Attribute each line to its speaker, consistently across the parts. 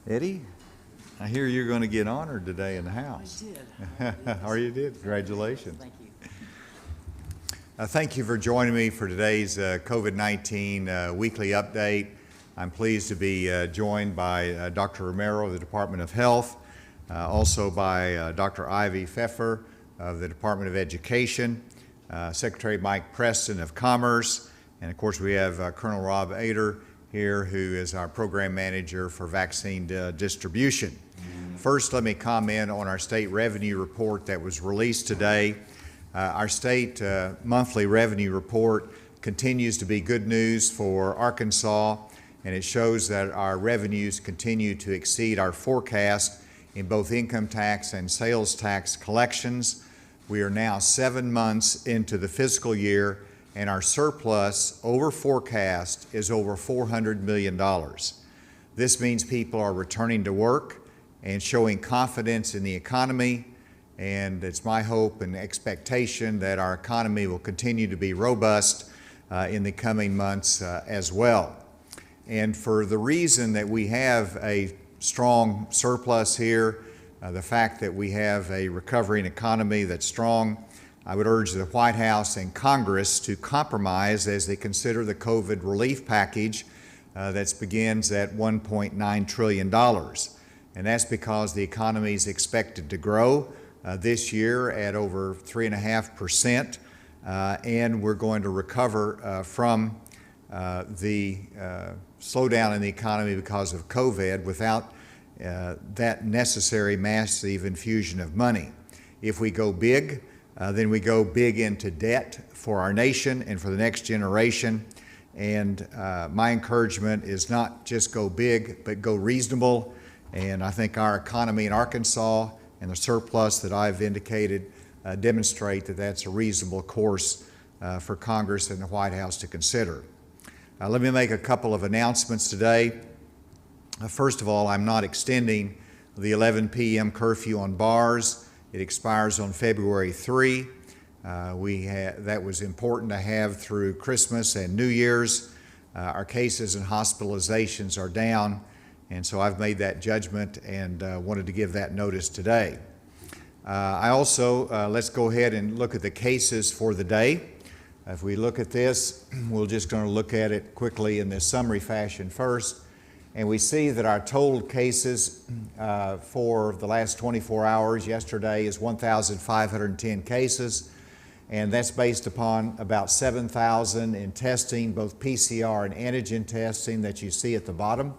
Speaker 1: Eddie, I hear you're going to get honored today in the house.
Speaker 2: I did.
Speaker 1: Or you did. Congratulations.
Speaker 2: Thank you.
Speaker 1: Thank you for joining me for today's COVID-19 weekly update. I'm pleased to be joined by Dr. Romero of the Department of Health, also by Dr. Ivy Pfeffer of the Department of Education, Secretary Mike Preston of Commerce, and of course we have Colonel Rob Ader here, who is our program manager for vaccine distribution. First, let me comment on our state revenue report that was released today. Our state monthly revenue report continues to be good news for Arkansas, and it shows that our revenues continue to exceed our forecast in both income tax and sales tax collections. We are now 7 months into the fiscal year, and our surplus over forecast is over $400 million. This means people are returning to work and showing confidence in the economy, and it's my hope and expectation that our economy will continue to be robust in the coming months as well. And for the reason that we have a strong surplus here, the fact that we have a recovering economy that's strong, I would urge the White House and Congress to compromise as they consider the COVID relief package that begins at $1.9 trillion. And that's because the economy is expected to grow this year at over 3.5%, and we're going to recover from the slowdown in the economy because of COVID without that necessary massive infusion of money. If we go big, then we go big into debt for our nation and for the next generation. And my encouragement is not just go big, but go reasonable. And I think our economy in Arkansas and the surplus that I've indicated demonstrate that that's a reasonable course for Congress and the White House to consider. Let me make a couple of announcements today. First of all, I'm not extending the 11 p.m. curfew on bars. It expires on February 3. That was important to have through Christmas and New Year's. Our cases and hospitalizations are down, and so I've made that judgment and wanted to give that notice today. I also, let's go ahead and look at the cases for the day. If we look at this, we're just going to look at it quickly in this summary fashion first. And we see that our total cases for the last 24 hours yesterday is 1,510 cases. And that's based upon about 7,000 in testing, both PCR and antigen testing that you see at the bottom.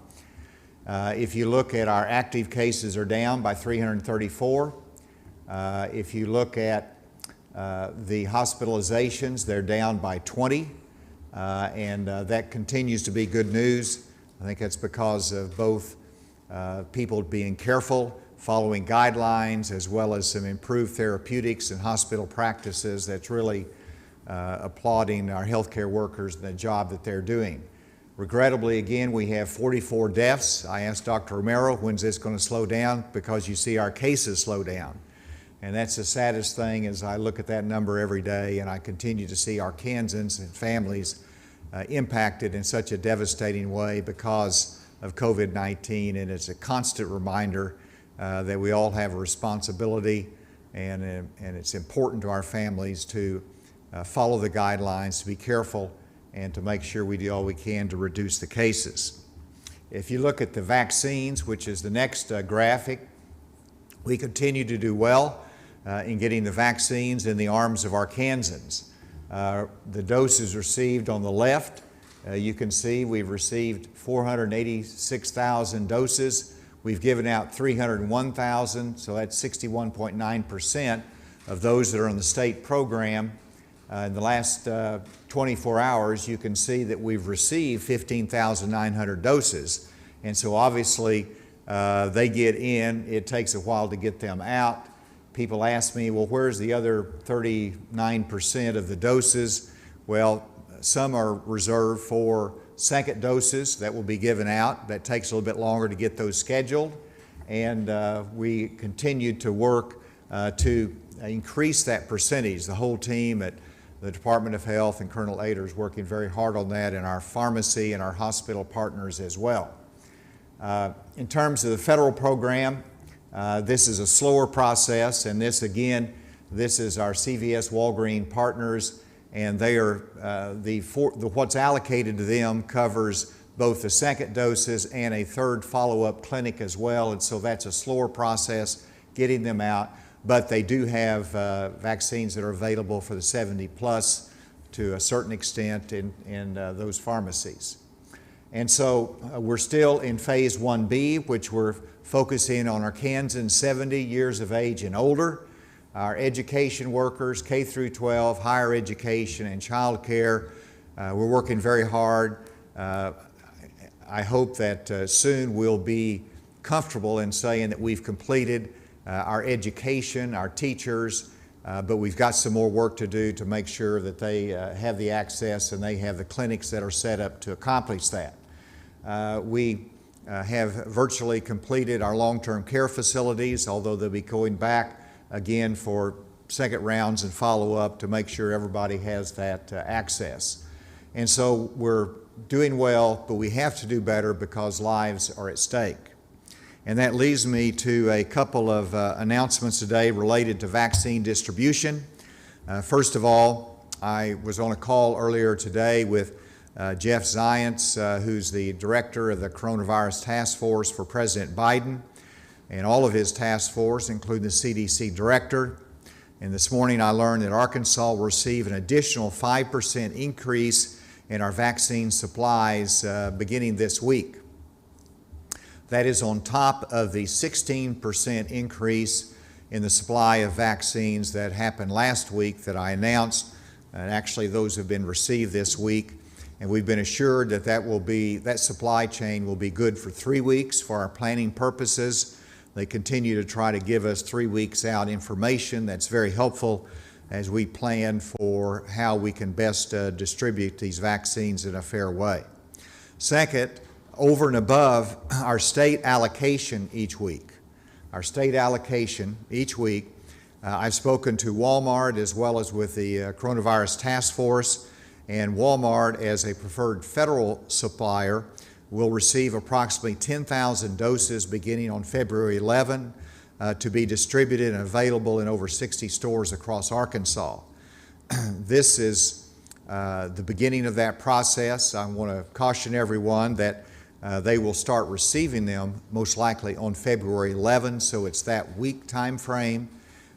Speaker 1: If you look at our active cases are down by 334. If you look at the hospitalizations, they're down by 20, and that continues to be good news. I think that's because of both people being careful, following guidelines, as well as some improved therapeutics and hospital practices that's really applauding our healthcare workers and the job that they're doing. Regrettably, again, we have 44 deaths. I asked Dr. Romero, when's this going to slow down? Because you see our cases slow down. And that's the saddest thing as I look at that number every day, and I continue to see Arkansans and families impacted in such a devastating way because of COVID-19, and it's a constant reminder that we all have a responsibility, and it's important to our families to follow the guidelines, to be careful, and to make sure we do all we can to reduce the cases. If you look at the vaccines, which is the next graphic, we continue to do well in getting the vaccines in the arms of Arkansans. The doses received on the left, you can see we've received 486,000 doses. We've given out 301,000, so that's 61.9% of those that are in the state program. In the last 24 hours, you can see that we've received 15,900 doses. And so obviously they get in, it takes a while to get them out. People ask me, well, where's the other 39% of the doses? Well, some are reserved for second doses that will be given out. That takes a little bit longer to get those scheduled. And we continue to work to increase that percentage. The whole team at The Department of Health and Colonel Ader is working very hard on that, and our pharmacy and our hospital partners as well. In terms of the federal program, this is a slower process, and this is our CVS Walgreens partners, and they are what's allocated to them covers both the second doses and a third follow-up clinic as well, and so that's a slower process getting them out, but they do have vaccines that are available for the 70 plus to a certain extent in those pharmacies. And so we're still in phase 1B, which we're focusing on our Kansans 70 years of age and older, our education workers, K through 12, higher education, and child care. We're working very hard. I hope that soon we'll be comfortable in saying that we've completed our education, our teachers, but we've got some more work to do to make sure that they have the access and they have the clinics that are set up to accomplish that. We have virtually completed our long-term care facilities, although they'll be going back again for second rounds and follow-up to make sure everybody has that access. And so we're doing well, but we have to do better because lives are at stake. And that leads me to a couple of announcements today related to vaccine distribution. First of all, I was on a call earlier today with Jeff Zients, who's the director of the Coronavirus Task Force for President Biden, and all of his task force, including the CDC director. And this morning I learned that Arkansas will receive an additional 5% increase in our vaccine supplies beginning this week. That is on top of the 16% increase in the supply of vaccines that happened last week that I announced. And actually those have been received this week. And we've been assured that that supply chain will be good for 3 weeks for our planning purposes. They continue to try to give us 3 weeks out information that's very helpful as we plan for how we can best distribute these vaccines in a fair way. Second, over and above our state allocation each week. Our state allocation each week, I've spoken to Walmart as well as with the Coronavirus Task Force, and Walmart as a preferred federal supplier will receive approximately 10,000 doses beginning on February 11 to be distributed and available in over 60 stores across Arkansas. This is the beginning of that process. I want to caution everyone that they will start receiving them most likely on February 11, so it's that week time frame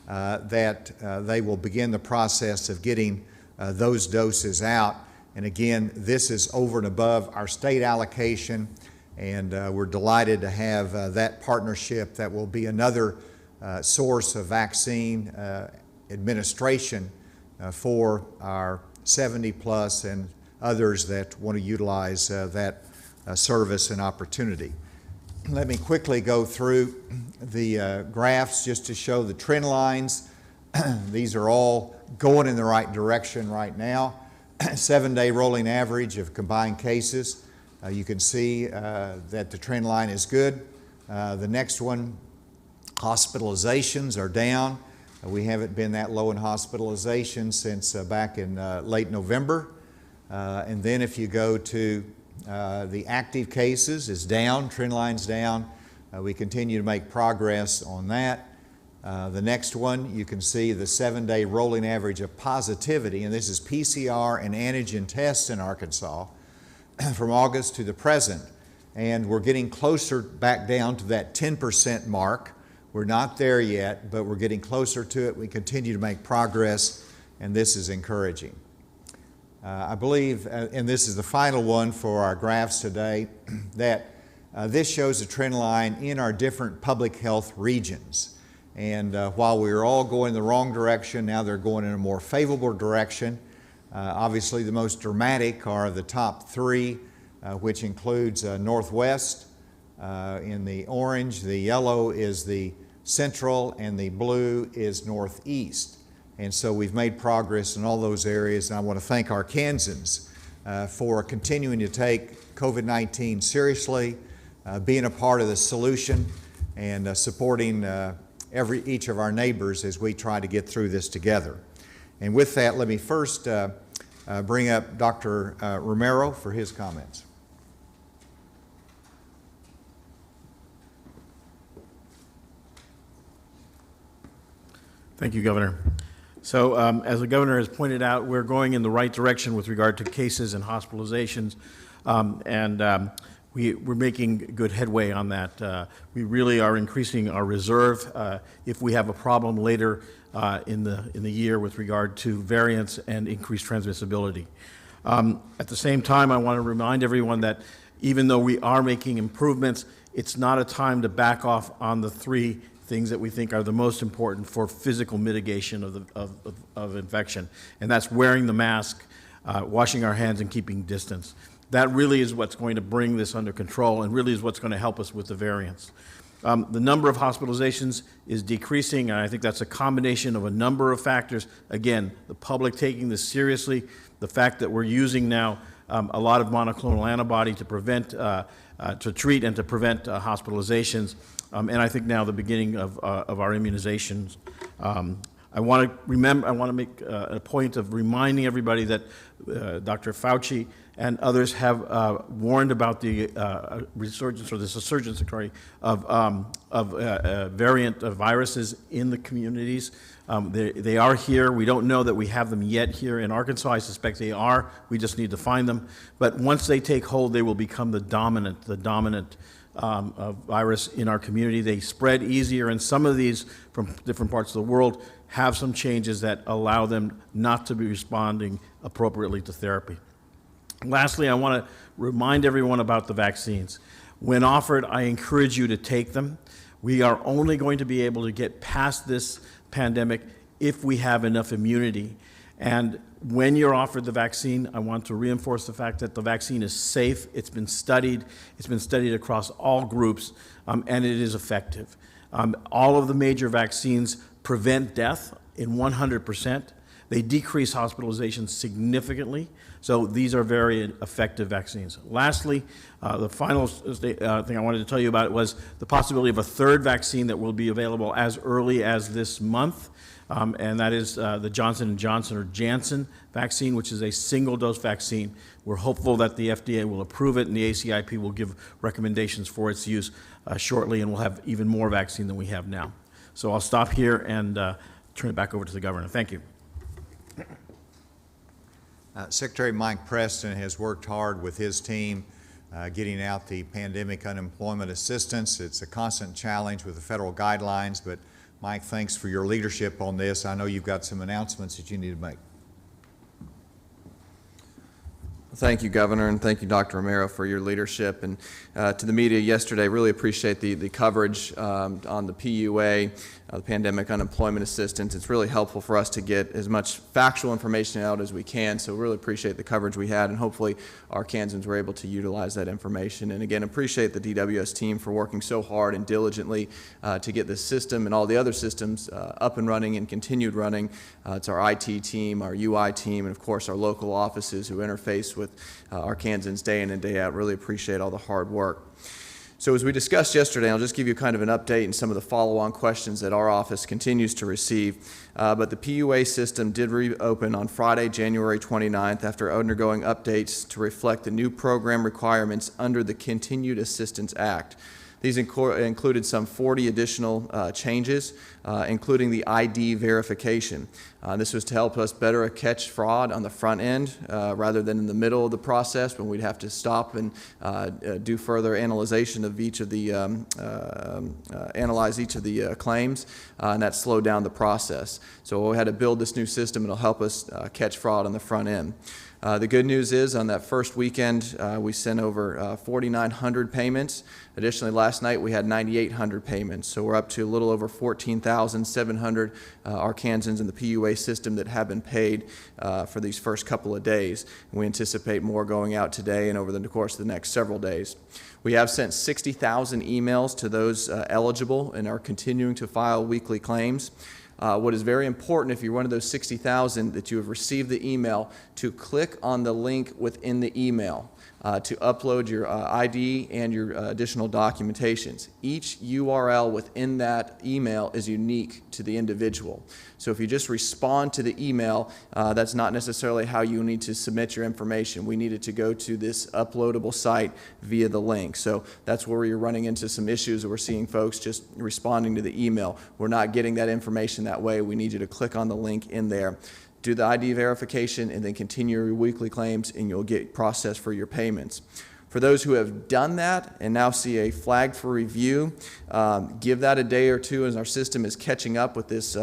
Speaker 1: that they will begin the process of getting those doses out. And again, this is over and above our state allocation, and we're delighted to have that partnership that will be another source of vaccine administration for our 70 plus and others that want to utilize that service and opportunity. Let me quickly go through the graphs just to show the trend lines. These are all going in the right direction right now. 7-day rolling average of combined cases. You can see that the trend line is good. The next one, hospitalizations are down. We haven't been that low in hospitalizations since back in late November. And then if you go to the active cases is down, trend line's down. We continue to make progress on that. The next one, you can see the 7-day rolling average of positivity, and this is PCR and antigen tests in Arkansas from August to the present. And we're getting closer back down to that 10% mark. We're not there yet, but we're getting closer to it. We continue to make progress, and this is encouraging. I believe, and this is the final one for our graphs today, that this shows a trend line in our different public health regions. And while we are all going the wrong direction, now they're going in a more favorable direction. Obviously, the most dramatic are the top three, which includes Northwest in the orange, the yellow is the central, and the blue is Northeast. And so we've made progress in all those areas, and I want to thank our Kansans for continuing to take COVID-19 seriously, being a part of the solution, and supporting each of our neighbors as we try to get through this together. And with that, let me first bring up Dr. Romero for his comments.
Speaker 2: Thank you, Governor. So as the Governor has pointed out, we're going in the right direction with regard to cases and hospitalizations, we're making good headway on that. We really are increasing our reserve if we have a problem later in the year with regard to variants and increased transmissibility. At the same time, I want to remind everyone that even though we are making improvements, it's not a time to back off on the three things that we think are the most important for physical mitigation of infection, and that's wearing the mask, washing our hands, and keeping distance. That really is what's going to bring this under control and really is what's going to help us with the variants. The number of hospitalizations is decreasing, and I think that's a combination of a number of factors. Again, the public taking this seriously, the fact that we're using now a lot of monoclonal antibody to prevent, to treat and to prevent hospitalizations, and I think now the beginning of our immunizations. I want to make a point of reminding everybody that Dr. Fauci and others have warned about the resurgence, or this resurgence, of variant viruses in the communities. They are here. We don't know that we have them yet here in Arkansas. I suspect they are. We just need to find them. But once they take hold, they will become the dominant virus in our community. They spread easier, and some of these from different parts of the world have some changes that allow them not to be responding appropriately to therapy. Lastly, I want to remind everyone about the vaccines. When offered, I encourage you to take them. We are only going to be able to get past this pandemic if we have enough immunity. And when you're offered the vaccine, I want to reinforce the fact that the vaccine is safe. It's been studied. It's been studied across all groups, and it is effective. All of the major vaccines prevent death in 100%. They decrease hospitalizations significantly. So these are very effective vaccines. Lastly, the final thing I wanted to tell you about was the possibility of a third vaccine that will be available as early as this month. And that is the Johnson & Johnson, or Janssen vaccine, which is a single-dose vaccine. We're hopeful that the FDA will approve it, and the ACIP will give recommendations for its use shortly, and we'll have even more vaccine than we have now. So I'll stop here and turn it back over to the Governor. Thank you.
Speaker 1: Secretary Mike Preston has worked hard with his team getting out the pandemic unemployment assistance. It's a constant challenge with the federal guidelines, but Mike, thanks for your leadership on this. I know you've got some announcements that you need to make.
Speaker 3: Thank you, Governor, and thank you, Dr. Romero, for your leadership. And to the media yesterday, really appreciate the coverage on the PUA, the Pandemic Unemployment Assistance. It's really helpful for us to get as much factual information out as we can, so really appreciate the coverage we had, and hopefully Arkansans were able to utilize that information. And again, appreciate the DWS team for working so hard and diligently to get this system and all the other systems up and running and continued running. It's our IT team, our UI team, and of course our local offices who interface with Arkansans day in and day out. Really appreciate all the hard work. So as we discussed yesterday, I'll just give you kind of an update and some of the follow-on questions that our office continues to receive. But the PUA system did reopen on Friday, January 29th, after undergoing updates to reflect the new program requirements under the Continued Assistance Act. These included some 40 additional changes, including the ID verification. This was to help us better catch fraud on the front end rather than in the middle of the process when we'd have to stop and do further analyzation of each of the, analyze each of the claims, and that slowed down the process. So we had to build this new system. It'll help us catch fraud on the front end. The good news is on that first weekend, we sent over 4,900 payments. Additionally, last night we had 9,800 payments. So we're up to a little over 14,700 Arkansans in the PUA system that have been paid for these first couple of days. And we anticipate more going out today and over the course of the next several days. We have sent 60,000 emails to those eligible and are continuing to file weekly claims. What is very important, if you're one of those 60,000 that you have received the email, to click on the link within the email to upload your ID and your additional documentations. Each URL within that email is unique to the individual. So if you just respond to the email, that's not necessarily how you need to submit your information. We needed to go to this uploadable site via the link. So that's where you're running into some issues. We're seeing folks just responding to the email. We're not getting that information that way. We need you to click on the link in there, do the ID verification, and then continue your weekly claims, and you'll get processed for your payments. For those who have done that and now see a flag for review, give that a day or two as our system is catching up with this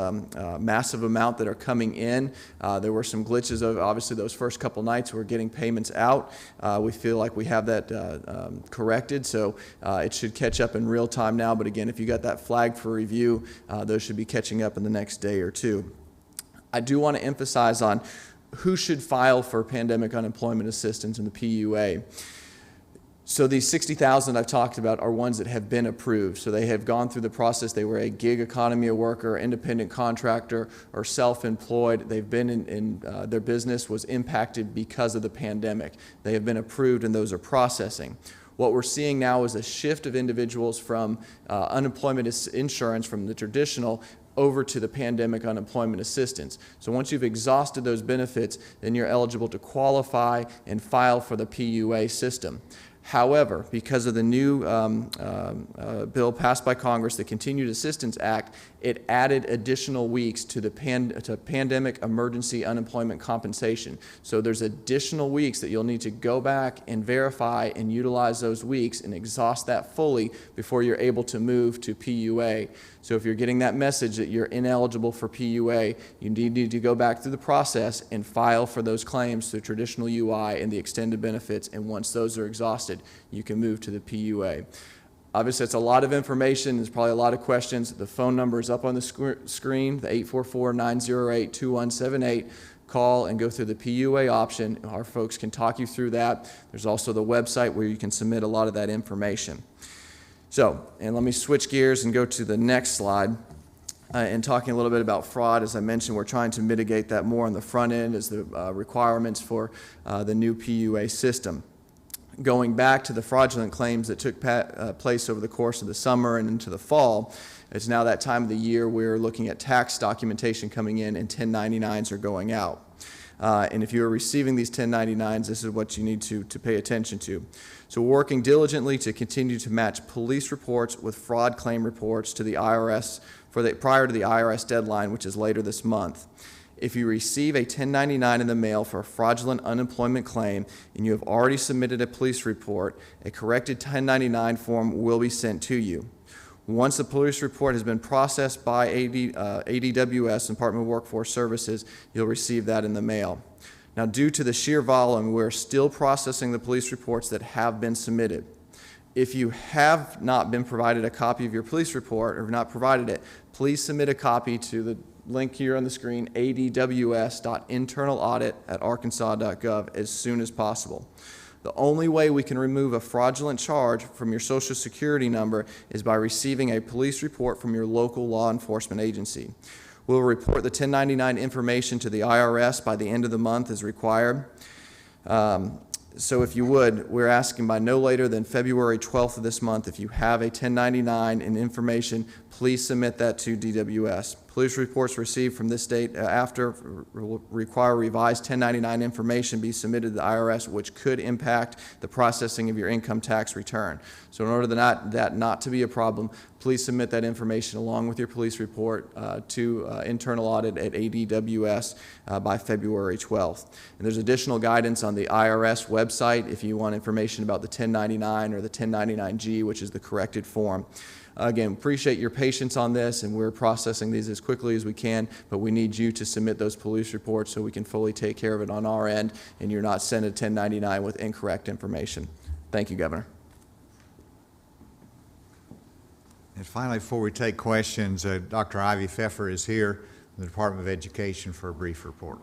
Speaker 3: massive amount that are coming in. There were some glitches of obviously those first couple nights we're getting payments out. We feel like we have that corrected, so it should catch up in real time now. But again, if you got that flag for review, those should be catching up in the next day or two. I do want to emphasize on who should file for pandemic unemployment assistance in the PUA. So these 60,000 I've talked about are ones that have been approved. So they have gone through the process. They were a gig economy worker, independent contractor, or self-employed. They've been in their business was impacted because of the pandemic. They have been approved, and those are processing. What we're seeing now is a shift of individuals from unemployment insurance, from the traditional, over to the pandemic unemployment assistance. So once you've exhausted those benefits, then you're eligible to qualify and file for the PUA system. However, because of the new bill passed by Congress, the Continued Assistance Act, it added additional weeks to the pandemic emergency unemployment compensation. So there's additional weeks that you'll need to go back and verify and utilize those weeks and exhaust that fully before you're able to move to PUA. So if you're getting that message that you're ineligible for PUA, you need to go back through the process and file for those claims through traditional UI and the extended benefits, and once those are exhausted, you can move to the PUA. Obviously, it's a lot of information. There's probably a lot of questions. The phone number is up on the screen, the 844-908-2178. Call and go through the PUA option. Our folks can talk you through that. There's also the website where you can submit a lot of that information. So, and let me switch gears and go to the next slide. And talking a little bit about fraud, as I mentioned, we're trying to mitigate that more on the front end as the requirements for the new PUA system. Going back to the fraudulent claims that took place over the course of the summer and into the fall, it's now that time of the year we're looking at tax documentation coming in and 1099s are going out. And if you are receiving these 1099s, this is what you need to pay attention to. So we're working diligently to continue to match police reports with fraud claim reports to the IRS prior to the IRS deadline, which is later this month. If you receive a 1099 in the mail for a fraudulent unemployment claim and you have already submitted a police report, a corrected 1099 form will be sent to you. Once the police report has been processed by ADWS, Department of Workforce Services, you'll receive that in the mail. Now, due to the sheer volume, we're still processing the police reports that have been submitted. If you have not been provided a copy of your police report or not provided it, please submit a copy to the link here on the screen, adws.internalaudit@arkansas.gov, as soon as possible. The only way we can remove a fraudulent charge from your Social Security number is by receiving a police report from your local law enforcement agency. We'll report the 1099 information to the IRS by the end of the month as required. So if you would, we're asking by no later than February 12th of this month, if you have a 1099 and information, please submit that to DWS. Police reports received from this date after require revised 1099 information be submitted to the IRS, which could impact the processing of your income tax return. So in order that not to be a problem, please submit that information along with your police report to internal audit at ADWS by February 12th. And there's additional guidance on the IRS website if you want information about the 1099 or the 1099-G, which is the corrected form. Again, appreciate your patience on this, and we're processing these as quickly as we can, but we need you to submit those police reports so we can fully take care of it on our end, and you're not sent a 1099 with incorrect information. Thank you, Governor.
Speaker 1: And finally, before we take questions, Dr. Ivy Pfeffer is here from the Department of Education for a brief report.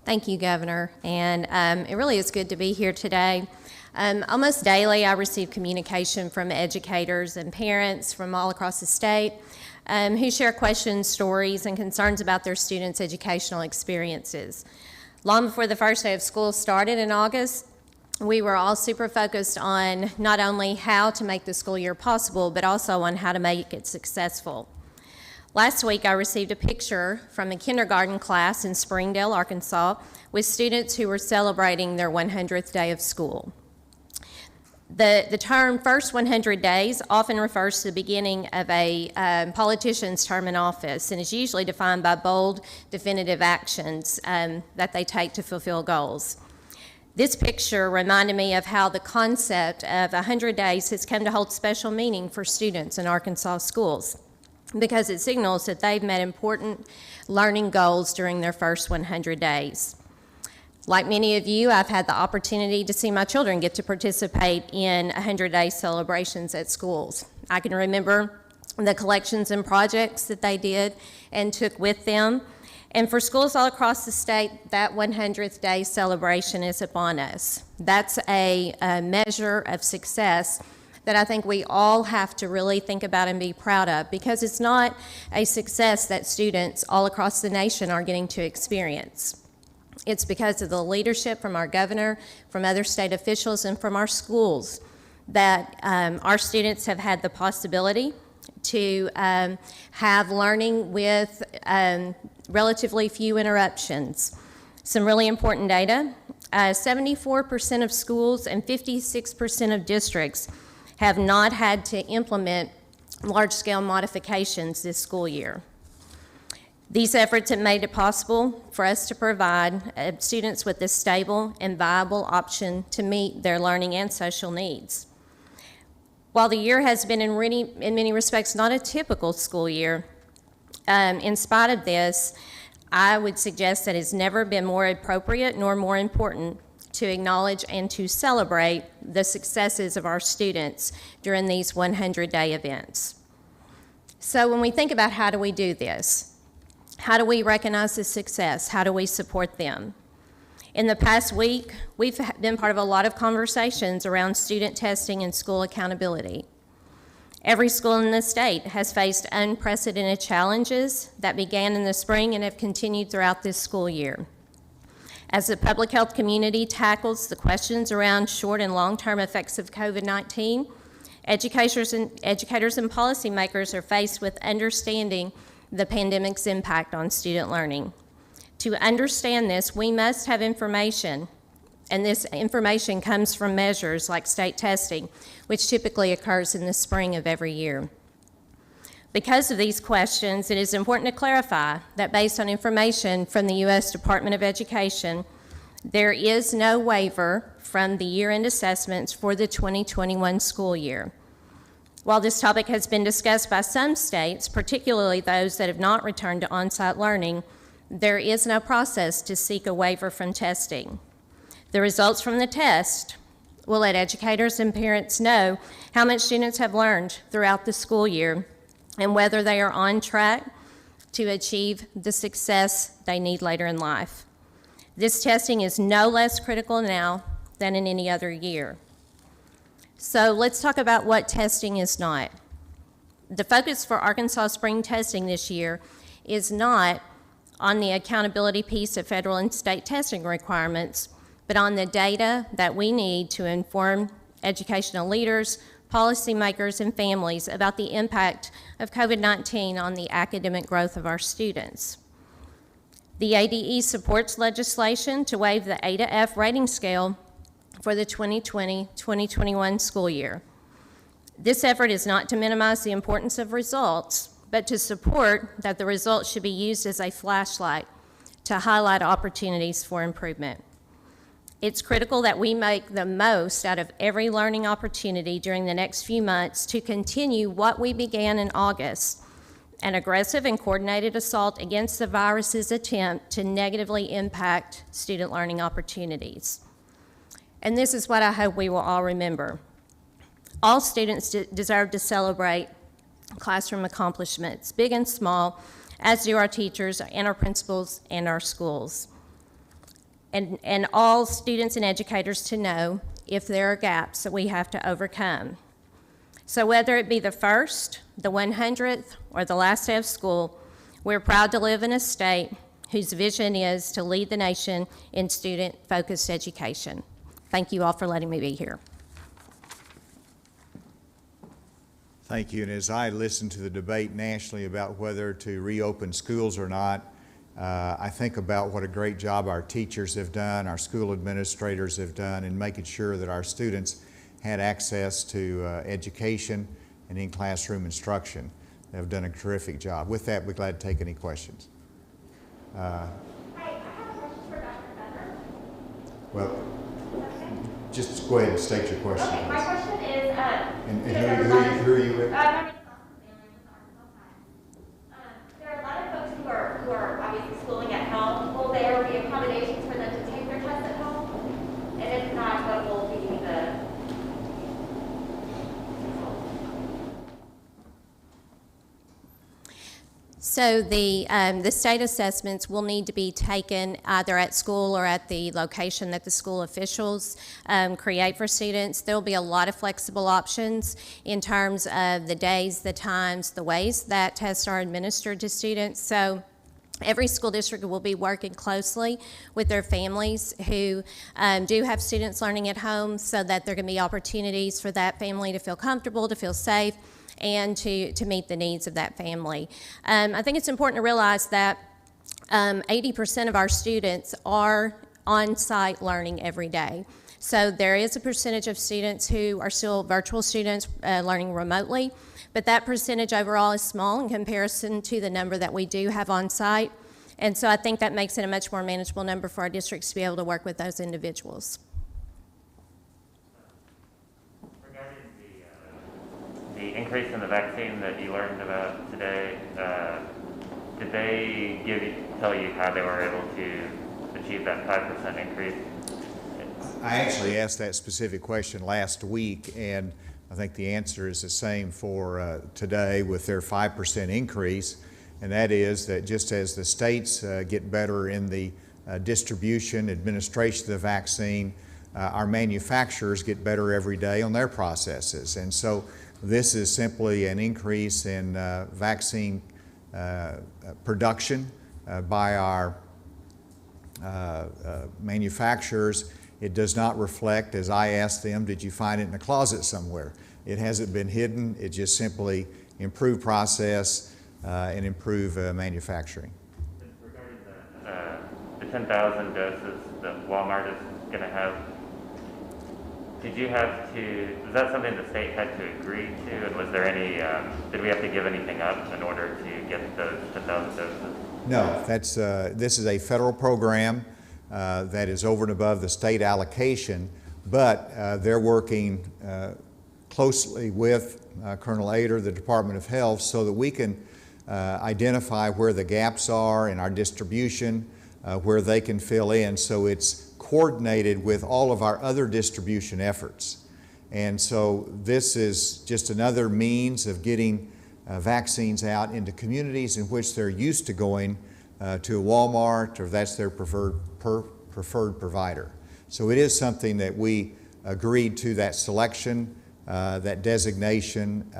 Speaker 4: Thank you, Governor, and it really is good to be here today. Almost daily, I receive communication from educators and parents from all across the state who share questions, stories, and concerns about their students' educational experiences. Long before the first day of school started in August, we were all super focused on not only how to make the school year possible, but also on how to make it successful. Last week, I received a picture from a kindergarten class in Springdale, Arkansas, with students who were celebrating their 100th day of school. The term first 100 days often refers to the beginning of a politician's term in office and is usually defined by bold, definitive actions that they take to fulfill goals. This picture reminded me of how the concept of 100 days has come to hold special meaning for students in Arkansas schools, because it signals that they've met important learning goals during their first 100 days. Like many of you, I've had the opportunity to see my children get to participate in 100-day celebrations at schools. I can remember the collections and projects that they did and took with them. And for schools all across the state, that 100th day celebration is upon us. That's a measure of success that I think we all have to really think about and be proud of, because it's not a success that students all across the nation are getting to experience. It's because of the leadership from our governor, from other state officials, and from our schools that our students have had the possibility to have learning with relatively few interruptions. Some really important data, 74% of schools and 56% of districts have not had to implement large-scale modifications this school year. These efforts have made it possible for us to provide students with a stable and viable option to meet their learning and social needs. While the year has been in many respects not a typical school year, in spite of this, I would suggest that it's never been more appropriate nor more important to acknowledge and to celebrate the successes of our students during these 100-day events. So when we think about how do we do this, how do we recognize the success, how do we support them? In the past week, we've been part of a lot of conversations around student testing and school accountability. Every school in the state has faced unprecedented challenges that began in the spring and have continued throughout this school year. As the public health community tackles the questions around short and long-term effects of COVID-19, educators and policymakers are faced with understanding the pandemic's impact on student learning. To understand this, we must have information, and this information comes from measures like state testing, which typically occurs in the spring of every year. Because of these questions, it is important to clarify that based on information from the U.S. Department of Education, there is no waiver from the year-end assessments for the 2021 school year. While this topic has been discussed by some states, particularly those that have not returned to on-site learning, there is no process to seek a waiver from testing. The results from the test will let educators and parents know how much students have learned throughout the school year and whether they are on track to achieve the success they need later in life. This testing is no less critical now than in any other year. So let's talk about what testing is not. The focus for Arkansas spring testing this year is not on the accountability piece of federal and state testing requirements, but on the data that we need to inform educational leaders, policymakers, and families about the impact of COVID-19 on the academic growth of our students. The ADE supports legislation to waive the A to F rating scale for the 2020-2021 school year. This effort is not to minimize the importance of results, but to support that the results should be used as a flashlight to highlight opportunities for improvement. It's critical that we make the most out of every learning opportunity during the next few months to continue what we began in August, an aggressive and coordinated assault against the virus's attempt to negatively impact student learning opportunities. And this is what I hope we will all remember. All students deserve to celebrate classroom accomplishments, big and small, as do our teachers and our principals and our schools. and all students and educators to know if there are gaps that we have to overcome. So whether it be the first, the 100th, or the last day of school, we're proud to live in a state whose vision is to lead the nation in student-focused education. Thank you all for letting me be here.
Speaker 1: Thank you. And as I listen to the debate nationally about whether to reopen schools or not, I think about what a great job our teachers have done, our school administrators have done in making sure that our students had access to education and in-classroom instruction. They have done a terrific job. With that, we're glad to take any questions.
Speaker 5: Hi, I have a question for Dr. Benner.
Speaker 1: Well, just go ahead and state your question.
Speaker 5: Okay, my question is,
Speaker 1: And who are you with?
Speaker 5: my name is Asa Hutchinson. There are a lot of folks who are obviously schooling at home. Will there be accommodations for them to take their tests at home? And if not, what will be the
Speaker 4: So the state assessments will need to be taken either at school or at the location that the school officials create for students. There will be a lot of flexible options in terms of the days, the times, the ways that tests are administered to students. So every school district will be working closely with their families who do have students learning at home, so that there can be opportunities for that family to feel comfortable, to feel safe, and to meet the needs of that family. I think it's important to realize that 80% of our students are on-site learning every day. So there is a percentage of students who are still virtual students learning remotely, but that percentage overall is small in comparison to the number that we do have on-site. And so I think that makes it a much more manageable number for our districts to be able to work with those individuals.
Speaker 6: The increase in the vaccine that you learned about today, did they tell you how they were able to achieve that 5% increase?
Speaker 1: I actually asked that specific question last week, and I think the answer is the same for today with their 5% increase, and that is that just as the states get better in the distribution, administration of the vaccine, our manufacturers get better every day on their processes. And so this is simply an increase in vaccine production by our manufacturers. It does not reflect, as I asked them, did you find it in a closet somewhere? It hasn't been hidden. It just simply improved process and improved manufacturing.
Speaker 6: Regarding the 10,000 doses that Walmart is going to have, did you have to, is that something the state had to agree to, and was there any, did we have to give anything up in order to get those 10,000 doses?
Speaker 1: No, that's, this is a federal program that is over and above the state allocation, but they're working closely with Colonel Ader, the Department of Health, so that we can identify where the gaps are in our distribution, where they can fill in, so it's coordinated with all of our other distribution efforts. And so this is just another means of getting vaccines out into communities in which they're used to going to a Walmart, or that's their preferred provider. So it is something that we agreed to, that selection, that designation,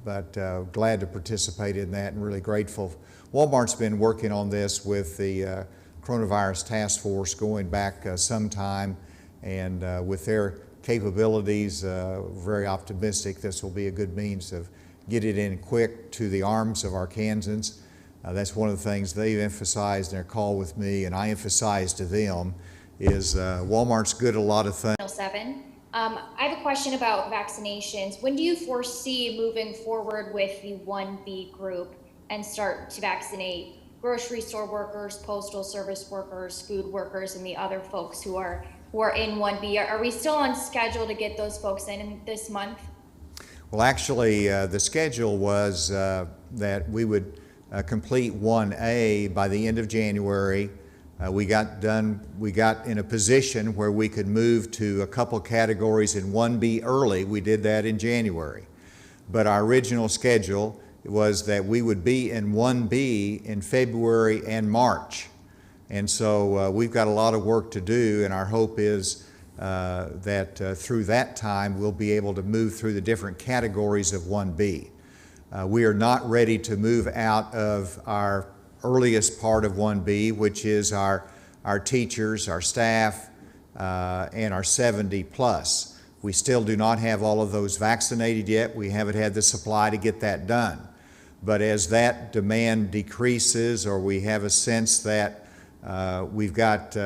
Speaker 1: but glad to participate in that and really grateful. Walmart's been working on this with the Coronavirus Task Force going back some time, and with their capabilities, very optimistic this will be a good means of getting it in quick to the arms of Arkansans. That's one of the things they've emphasized in their call with me, and I emphasize to them, is Walmart's good at a lot of things.
Speaker 7: 7. I have a question about vaccinations. When do you foresee moving forward with the 1B group and start to vaccinate grocery store workers, postal service workers, food workers, and the other folks who are in 1B? Are we still on schedule to get those folks in this month?
Speaker 1: Well, actually, the schedule was that we would complete 1A by the end of January. We got in a position where we could move to a couple categories in 1B early. We did that in January. But our original schedule was that we would be in 1B in February and March. And so we've got a lot of work to do, and our hope is that through that time we'll be able to move through the different categories of 1B. We are not ready to move out of our earliest part of 1B, which is our teachers, our staff, and our 70 plus. We still do not have all of those vaccinated yet. We haven't had the supply to get that done. But as that demand decreases, or we have a sense that we've got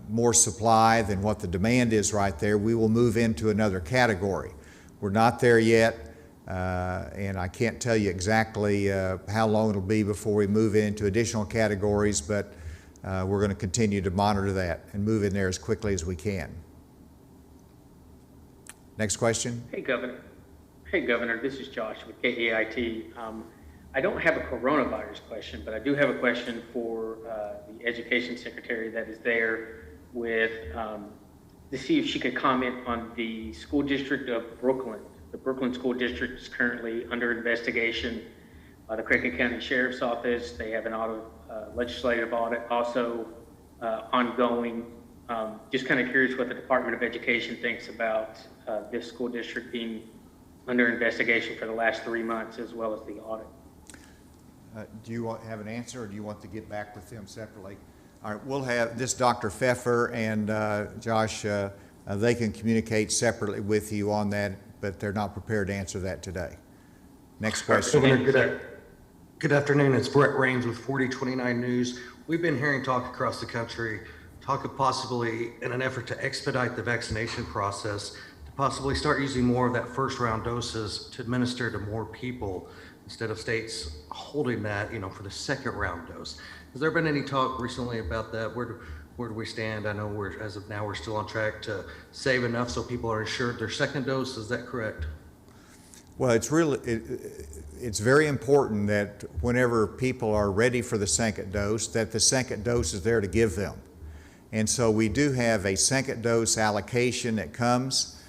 Speaker 1: more supply than what the demand is right there, we will move into another category. We're not there yet. And I can't tell you exactly how long it'll be before we move into additional categories, but we're going to continue to monitor that and move in there as quickly as we can. Next question.
Speaker 8: Hey, Governor. Hey, Governor. This is Josh with KEIT. I don't have a coronavirus question, but I do have a question for the Education Secretary that is there with to see if she could comment on the school district of Brooklyn. The Brooklyn School District is currently under investigation by the Craighead County Sheriff's Office. They have an legislative audit also ongoing. Just kind of curious what the Department of Education thinks about this school district being under investigation for the last 3 months, as well as the audit.
Speaker 1: Do you have an answer, or do you want to get back with them separately? All right, we'll have this Dr. Pfeffer and Josh, they can communicate separately with you on that, but they're not prepared to answer that today. Next question.
Speaker 9: Good afternoon. It's Brett Raines with 4029 News. We've been hearing talk across the country, talk of possibly in an effort to expedite the vaccination process, to possibly start using more of that first round doses to administer to more people instead of states holding that, for the second round dose. Has there been any talk recently about that? Where do we stand? I know as of now, we're still on track to save enough so people are assured their second dose. Is that correct?
Speaker 1: Well, it's very important that whenever people are ready for the second dose, that the second dose is there to give them. And so we do have a second dose allocation that comes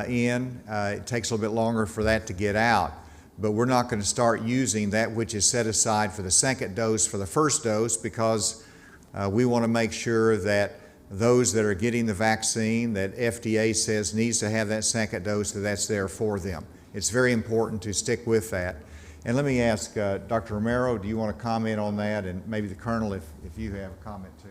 Speaker 1: in. It takes a little bit longer for that to get out, but we're not going to start using that which is set aside for the second dose for the first dose, because we want to make sure that those that are getting the vaccine that FDA says needs to have that second dose, that's there for them. It's very important to stick with that. And let me ask Dr. Romero, do you want to comment on that? And maybe the Colonel, if you have a comment too.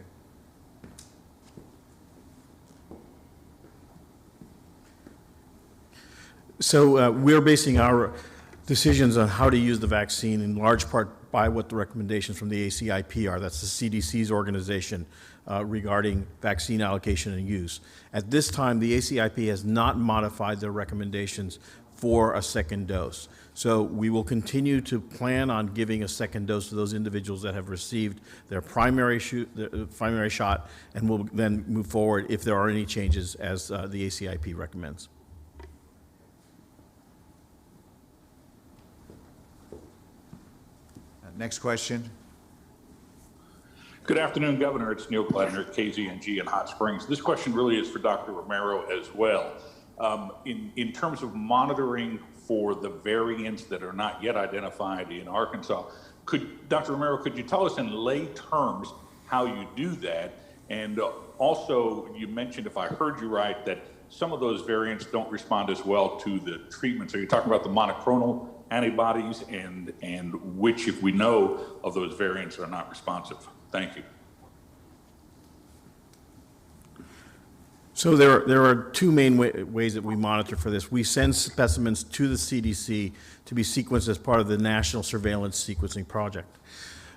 Speaker 2: So we're basing our decisions on how to use the vaccine in large part by what the recommendations from the ACIP are. That's the CDC's organization regarding vaccine allocation and use. At this time, the ACIP has not modified their recommendations for a second dose. So we will continue to plan on giving a second dose to those individuals that have received their primary shot, and we'll then move forward if there are any changes as the ACIP recommends.
Speaker 1: Next question.
Speaker 10: Good afternoon, Governor. It's Neil Gladner at KZNG in Hot Springs. This question really is for Dr. Romero as well. In terms of monitoring for the variants that are not yet identified in Arkansas, Dr. Romero, could you tell us in lay terms how you do that? And also, you mentioned, if I heard you right, that some of those variants don't respond as well to the treatment. So you're talking about the monoclonal antibodies and which, if we know of those variants, are not responsive. Thank you.
Speaker 2: So there are two main ways that we monitor for this. We send specimens to the CDC to be sequenced as part of the National Surveillance Sequencing Project.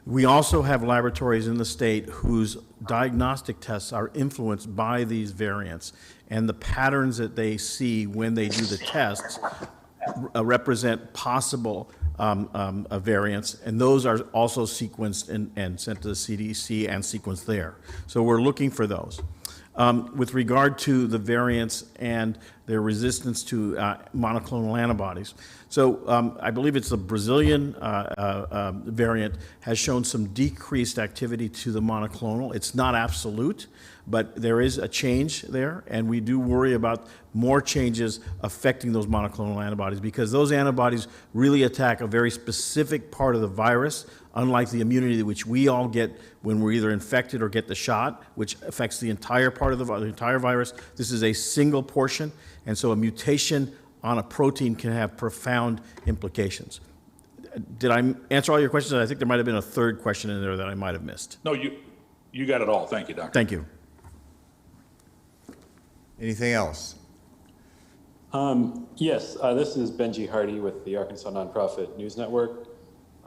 Speaker 2: We also have laboratories in the state whose diagnostic tests are influenced by these variants, and the patterns that they see when they do the tests represent possible variants, and those are also sequenced and sent to the CDC and sequenced there. So we're looking for those. With regard to the variants and their resistance to monoclonal antibodies. So I believe it's the Brazilian variant has shown some decreased activity to the monoclonal. It's not absolute, but there is a change there, and we do worry about more changes affecting those monoclonal antibodies because those antibodies really attack a very specific part of the virus, unlike the immunity which we all get when we're either infected or get the shot, which affects the entire part of the entire virus. This is a single portion, and so a mutation on a protein can have profound implications. Did I answer all your questions? I think there might have been a third question in there that I might have missed.
Speaker 10: No, you got it all. Thank you, Doctor.
Speaker 2: Thank you.
Speaker 1: Anything else?
Speaker 11: Yes, this is Benji Hardy with the Arkansas Nonprofit News Network.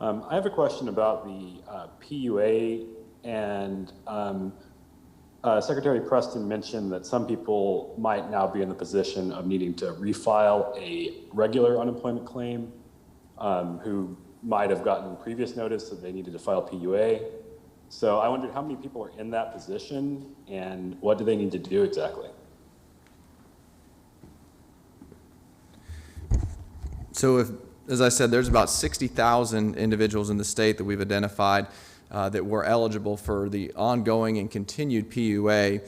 Speaker 11: I have a question about the PUA, and Secretary Preston mentioned that some people might now be in the position of needing to refile a regular unemployment claim who might have gotten previous notice that they needed to file PUA. So I wondered how many people are in that position and what do they need to do exactly?
Speaker 3: So as I said, there's about 60,000 individuals in the state that we've identified that were eligible for the ongoing and continued PUA.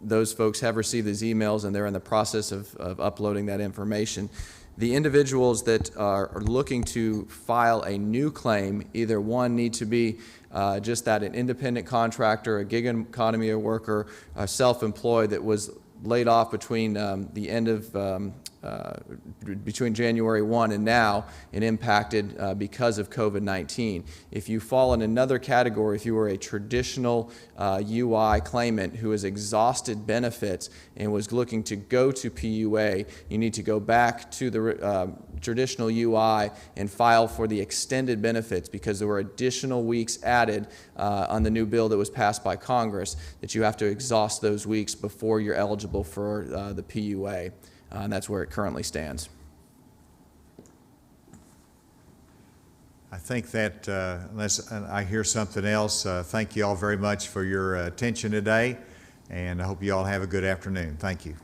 Speaker 3: Those folks have received these emails and they're in the process of uploading that information. The individuals that are looking to file a new claim, either one need to be just that an independent contractor, a gig economy worker, self-employed that was laid off between the end of between January 1 and now and impacted because of COVID-19. If you fall in another category, if you were a traditional UI claimant who has exhausted benefits and was looking to go to PUA, you need to go back to the traditional UI and file for the extended benefits because there were additional weeks added on the new bill that was passed by Congress that you have to exhaust those weeks before you're eligible for the PUA. And that's where it currently stands.
Speaker 1: I think that, unless I hear something else, thank you all very much for your attention today, and I hope you all have a good afternoon. Thank you.